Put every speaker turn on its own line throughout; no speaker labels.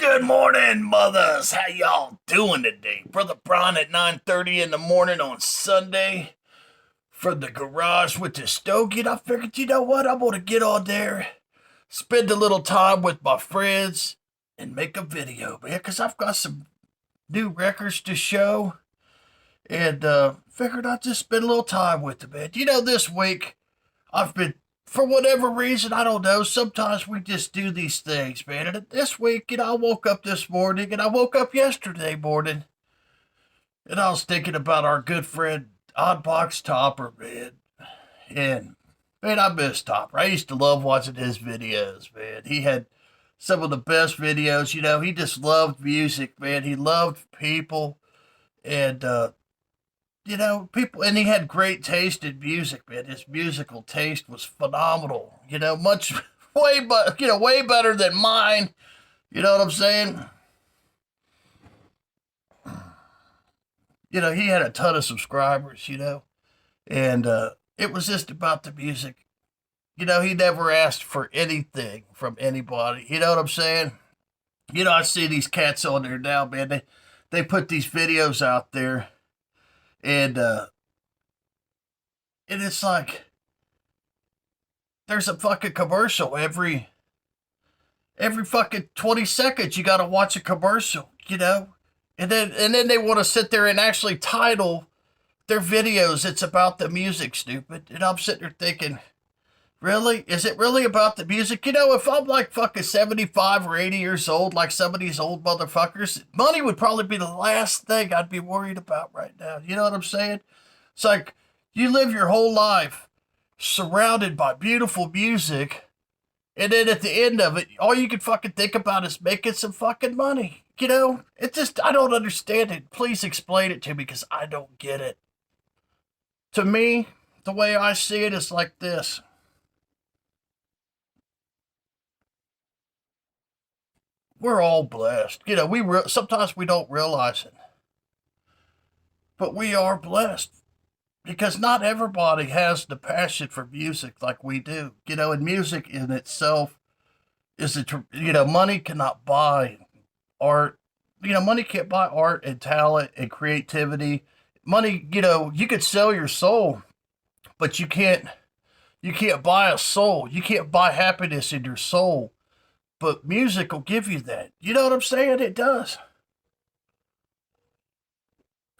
Good morning, mothers. How y'all doing today? Brother Brian at 9:30 in the morning on Sunday from the garage with the stogie. I figured, you know what? I'm going to get on there, spend a little time with my friends, and make a video, man, because I've got some new records to show, and figured I'd just spend a little time with them, man. You know, this week, I've been, for whatever reason, I don't know. Sometimes we just do these things, man. And this week, I woke up this morning and I woke up yesterday morning and I was thinking about our good friend Oddbox Topper, man. And man, I miss Topper. I used to love watching his videos, man. He had some of the best videos. He just loved music, man. He loved people. And people, and he had great taste in music, man. His musical taste was phenomenal. Much way better than mine. You know what I'm saying? He had a ton of subscribers, and it was just about the music. He never asked for anything from anybody. You know what I'm saying? I see these cats on there now, man. They put these videos out there, and it's like there's a fucking commercial every fucking 20 seconds. You got to watch a commercial, and then they want to sit there and actually title their videos "It's about the music," stupid. And I'm sitting there thinking, really? Is it really about the music? If I'm like fucking 75 or 80 years old, like some of these old motherfuckers, money would probably be the last thing I'd be worried about right now. You know what I'm saying? It's like you live your whole life surrounded by beautiful music, and then at the end of it, all you can fucking think about is making some fucking money. It just, I don't understand it. Please explain it to me because I don't get it. To me, the way I see it is like this. We're all blessed. Sometimes we don't realize it, but we are blessed because not everybody has the passion for music like we do. And music in itself is money cannot buy art. Money can't buy art and talent and creativity. Money, you could sell your soul, but you can't buy a soul. You can't buy happiness in your soul. But music will give you that. You know what I'm saying? It does.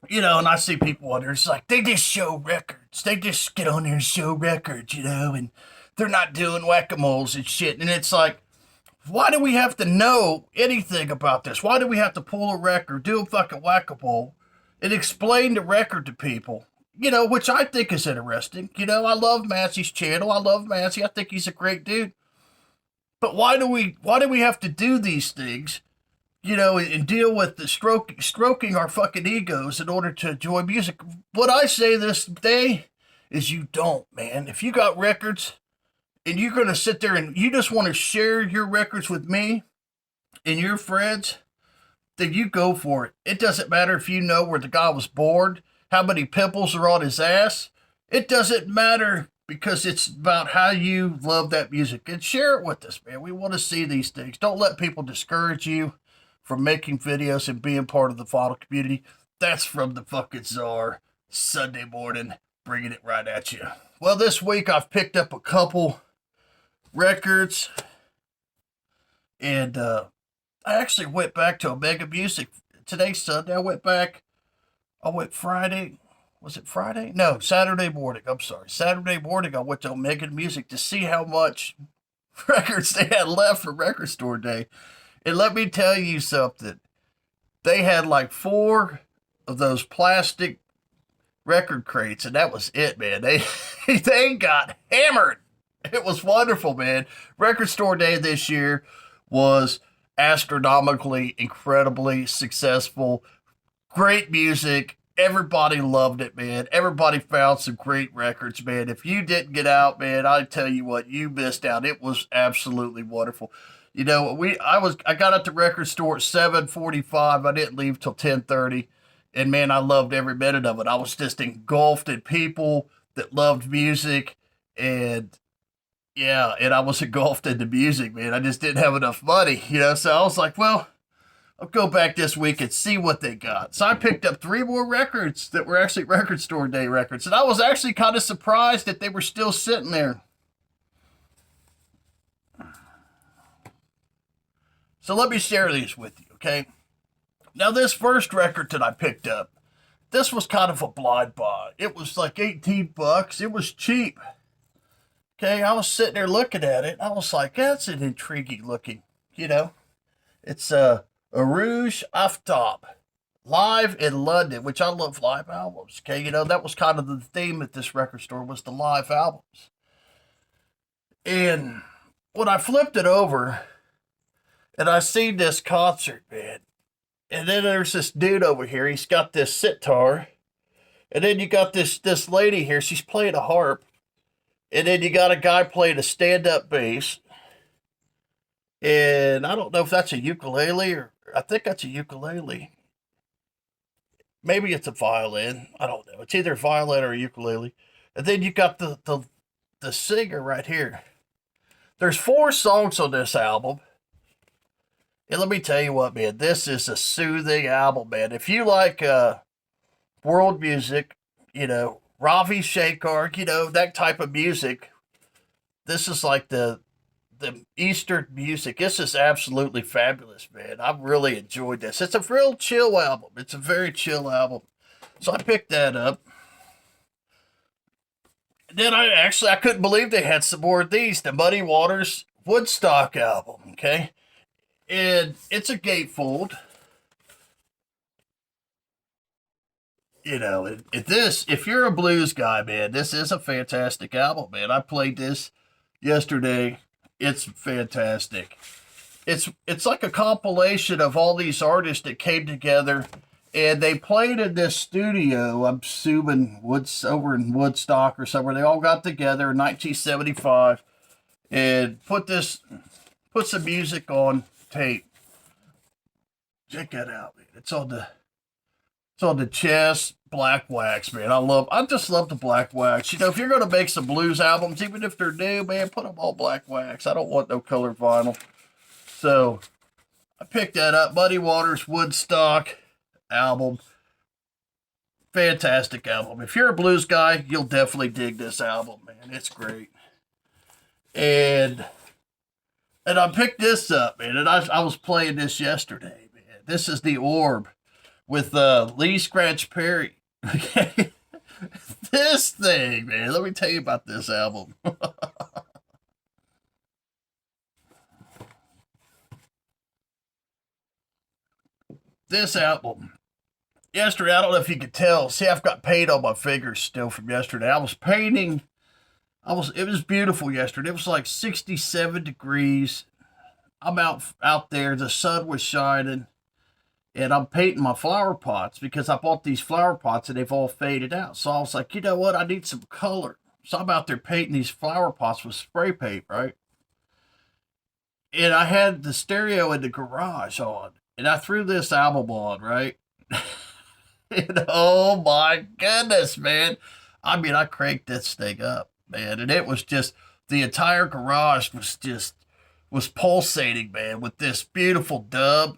And I see people on there, it's like, they just show records. They just get on there and show records, and they're not doing whack-a-moles and shit. And it's like, why do we have to know anything about this? Why do we have to pull a record, do a fucking whack-a-mole, and explain the record to people? Which I think is interesting. I love Massey's channel. I love Massey. I think he's a great dude. But why do we have to do these things, and deal with the stroking our fucking egos in order to enjoy music? What I say this day is you don't, man. If you got records and you're going to sit there and you just want to share your records with me and your friends, then you go for it. It doesn't matter if you know where the guy was born, how many pimples are on his ass. It doesn't matter. Because it's about how you love that music. And share it with us, man. We want to see these things. Don't let people discourage you from making videos and being part of the Fodder community. That's from the fucking Czar. Sunday morning, bringing it right at you. Well, this week I've picked up a couple records. And I actually went back to Omega Music. Today's Sunday. I went Friday. Was it Friday? No, Saturday morning. I'm sorry. Saturday morning, I went to Omega Music to see how much records they had left for Record Store Day. And let me tell you something. They had like 4 of those plastic record crates, and that was it, man. They got hammered. It was wonderful, man. Record Store Day this year was astronomically, incredibly successful. Great music. Everybody loved it, man. Everybody found some great records, man. If you didn't get out, man, I tell you what, you missed out. It was absolutely wonderful. I got at the record store at 7:45. I didn't leave till 10:30. And man, I loved every minute of it. I was just engulfed in people that loved music, and yeah, and I was engulfed in the music, man. I just didn't have enough money, so I was like, well, I'll go back this week and see what they got. So I picked up 3 more records that were actually Record Store Day records. And I was actually kind of surprised that they were still sitting there. So let me share these with you, okay? Now, this first record that I picked up, this was kind of a blind buy. It was like $18. It was cheap. Okay, I was sitting there looking at it. I was like, that's an intriguing looking, you know. It's a Rouge Aftab, live in London, which I love live albums. Okay, you know, that was kind of the theme at this record store was the live albums. And when I flipped it over and I seen this concert, man, and then there's this dude over here. He's got this sitar. And then you got this lady here. She's playing a harp. And then you got a guy playing a stand-up bass. And I don't know if that's a ukulele or I think that's a ukulele. Maybe it's a violin. I don't know. It's either a violin or a ukulele. And then you got the singer right here. There's 4 songs on this album. And let me tell you what, man, this is a soothing album, man. If you like world music, you know, Ravi Shankar, you know, that type of music, this is like the Eastern music. This is absolutely fabulous, man. I've really enjoyed this. It's a real chill album. It's a very chill album. So I picked that up. And then I couldn't believe they had some more of these. The Muddy Waters Woodstock album, okay? And it's a gatefold. You know, if you're a blues guy, man, this is a fantastic album, man. I played this yesterday. It's fantastic. It's like a compilation of all these artists that came together and they played in this studio, I'm assuming over in Woodstock or somewhere. They all got together in 1975 and put some music on tape. Check that out, man. It's on the chest, black wax, man. I just love the black wax. You know, if you're gonna make some blues albums, even if they're new, man, put them all black wax. I don't want no colored vinyl. So I picked that up. Muddy Waters Woodstock album. Fantastic album. If you're a blues guy, you'll definitely dig this album, man. It's great. And I picked this up, man, and I was playing this yesterday, man. This is The Orb with Lee Scratch Perry. Okay? This thing, man, let me tell you about this album. This album. Yesterday, I don't know if you could tell. See, I've got paint on my fingers still from yesterday. I was painting. It was beautiful yesterday. It was like 67 degrees. I'm out there. The sun was shining. And I'm painting my flower pots because I bought these flower pots and they've all faded out. So I was like, you know what? I need some color. So I'm out there painting these flower pots with spray paint, right? And I had the stereo in the garage on. And I threw this album on, right? And oh my goodness, man. I mean, I cranked this thing up, man. And it was just, the entire garage was pulsating, man, with this beautiful dub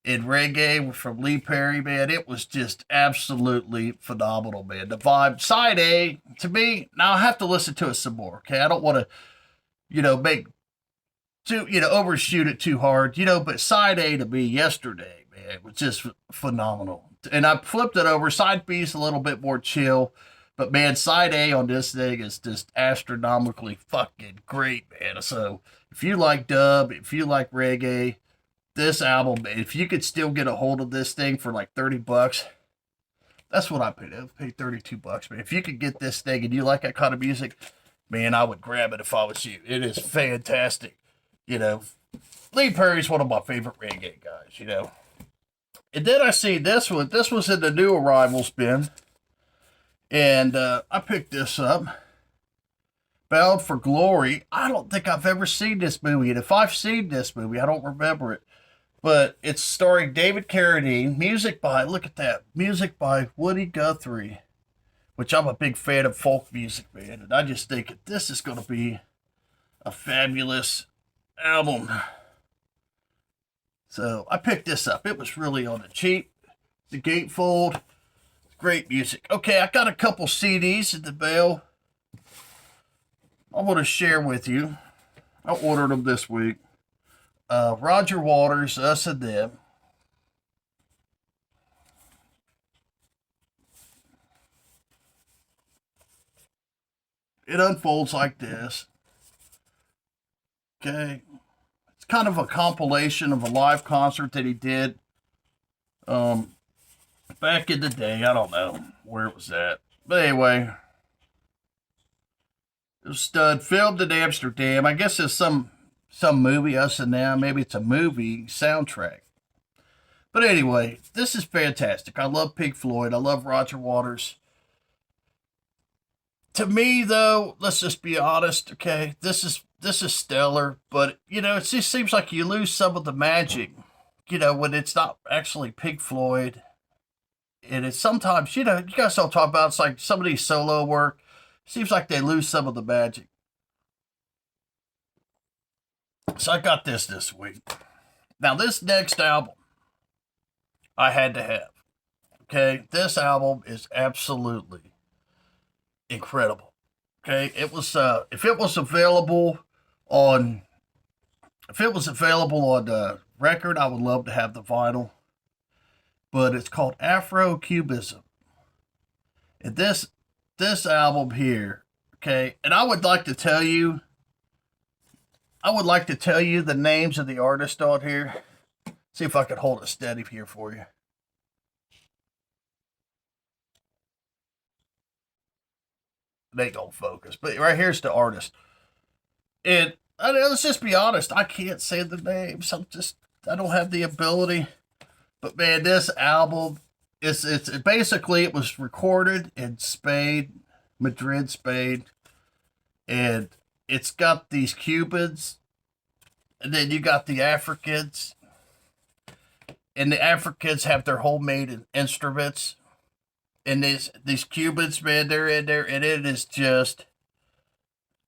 in reggae from Lee Perry, man. It was just absolutely phenomenal, man. The vibe, side A, to me, now I have to listen to it some more, okay? I don't want to, overshoot it too hard, but side A to me yesterday, man, was just phenomenal. And I flipped it over. Side B is a little bit more chill, but man, side A on this thing is just astronomically fucking great, man. So if you like dub, if you like reggae, this album, if you could still get a hold of this thing for like $30, that's what I paid. I paid $32, man. If you could get this thing and you like that kind of music, man, I would grab it if I was you. It is fantastic. Lee Perry's one of my favorite reggae guys, And then I see this one. This was in the new arrivals bin. And I picked this up. Bound for Glory. I don't think I've ever seen this movie. And if I've seen this movie, I don't remember it. But it's starring David Carradine. Music by Woody Guthrie. Which I'm a big fan of folk music, man. And I just think this is going to be a fabulous album. So I picked this up. It was really on the cheap. The gatefold. Great music. Okay, I got a couple CDs in the mail I want to share with you. I ordered them this week. Roger Waters, Us and Them. It unfolds like this. Okay. It's kind of a compilation of a live concert that he did back in the day. I don't know where it was at. But anyway, it was filmed in Amsterdam. I guess it's some movie, Us and Them. Maybe it's a movie soundtrack. But anyway, this is fantastic. I love Pink Floyd. I love Roger Waters. To me, though, let's just be honest, okay? This is stellar, but you know, it just seems like you lose some of the magic, you know, when it's not actually Pink Floyd. And it's sometimes, you know, you guys don't talk about it's like some of these solo work. Seems like they lose some of the magic. So I got this week. Now, this next album I had to have. Okay, this album is absolutely incredible. Okay, it was if it was available on the record, I would love to have the vinyl. But it's called Afrocubism. And this album here, okay, and I would like to tell you the names of the artists on here. See if I can hold it steady here for you. They don't focus, but right here's the artist. And let's just be honest, I can't say the names. I don't have the ability. But man, this album it's basically it was recorded in Spain, Madrid, Spain, and it's got these Cubans, and then you got the Africans, and the Africans have their homemade instruments. And these Cubans, man, they're in there, and it is just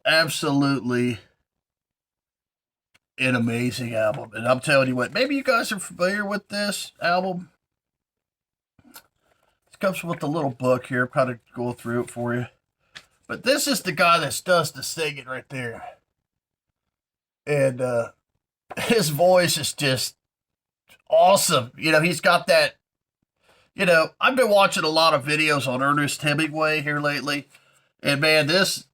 absolutely an amazing album. And I'm telling you what, maybe you guys are familiar with this album. It comes with a little book here. I'm kind of going through it for you. But this is the guy that does the singing right there. And his voice is just awesome. You know, he's got that. You know, I've been watching a lot of videos on Ernest Hemingway here lately, and man, this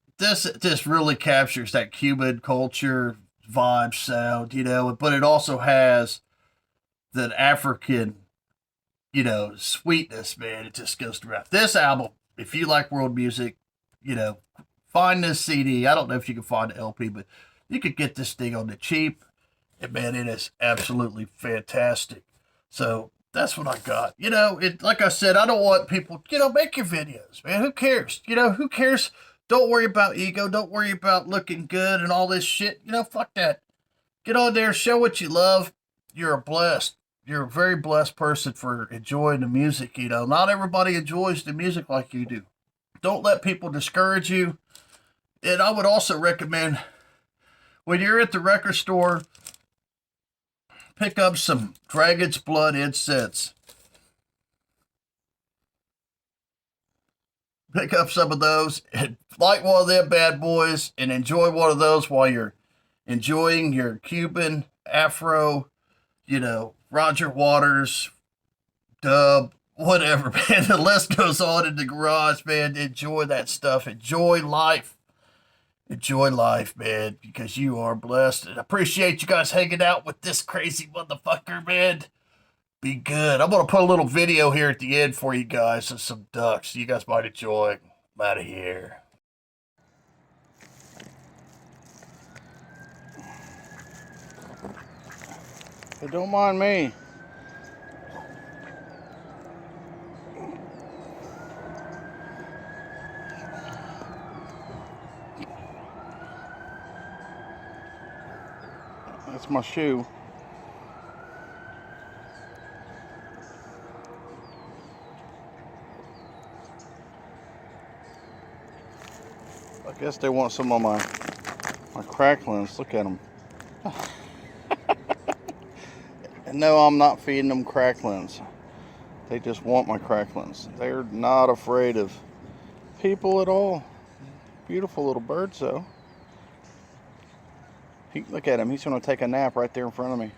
really captures that Cuban culture vibe sound, you know, but it also has that African, you know, sweetness, man. It just goes throughout. This album, if you like world music, you know, find this CD. I don't know if you can find the LP, but you could get this thing on the cheap, and man, it is absolutely fantastic. So that's what I got. You know, like I said, I don't want people, you know, make your videos, man. Who cares? You know, who cares? Don't worry about ego. Don't worry about looking good and all this shit. You know, fuck that. Get on there, show what you love. You're a very blessed person for enjoying the music, you know. Not everybody enjoys the music like you do. Don't let people discourage you. And I would also recommend when you're at the record store, pick up some Dragon's Blood incense. Pick up some of those and light one of them bad boys and enjoy one of those while you're enjoying your Cuban, Afro, you know, Roger Waters, dub, whatever, man. The list goes on in the garage, man. Enjoy that stuff. Enjoy life. Enjoy life, man, because you are blessed. And I appreciate you guys hanging out with this crazy motherfucker, man. Be good. I'm going to put a little video here at the end for you guys of some ducks. You guys might enjoy. I'm out of here. Hey, don't mind me. That's my shoe. I guess they want some of my cracklings. Look at them. And no, I'm not feeding them cracklings. They just want my cracklings. They're not afraid of people at all. Beautiful little birds, though. Look at him. He's going to take a nap right there in front of me.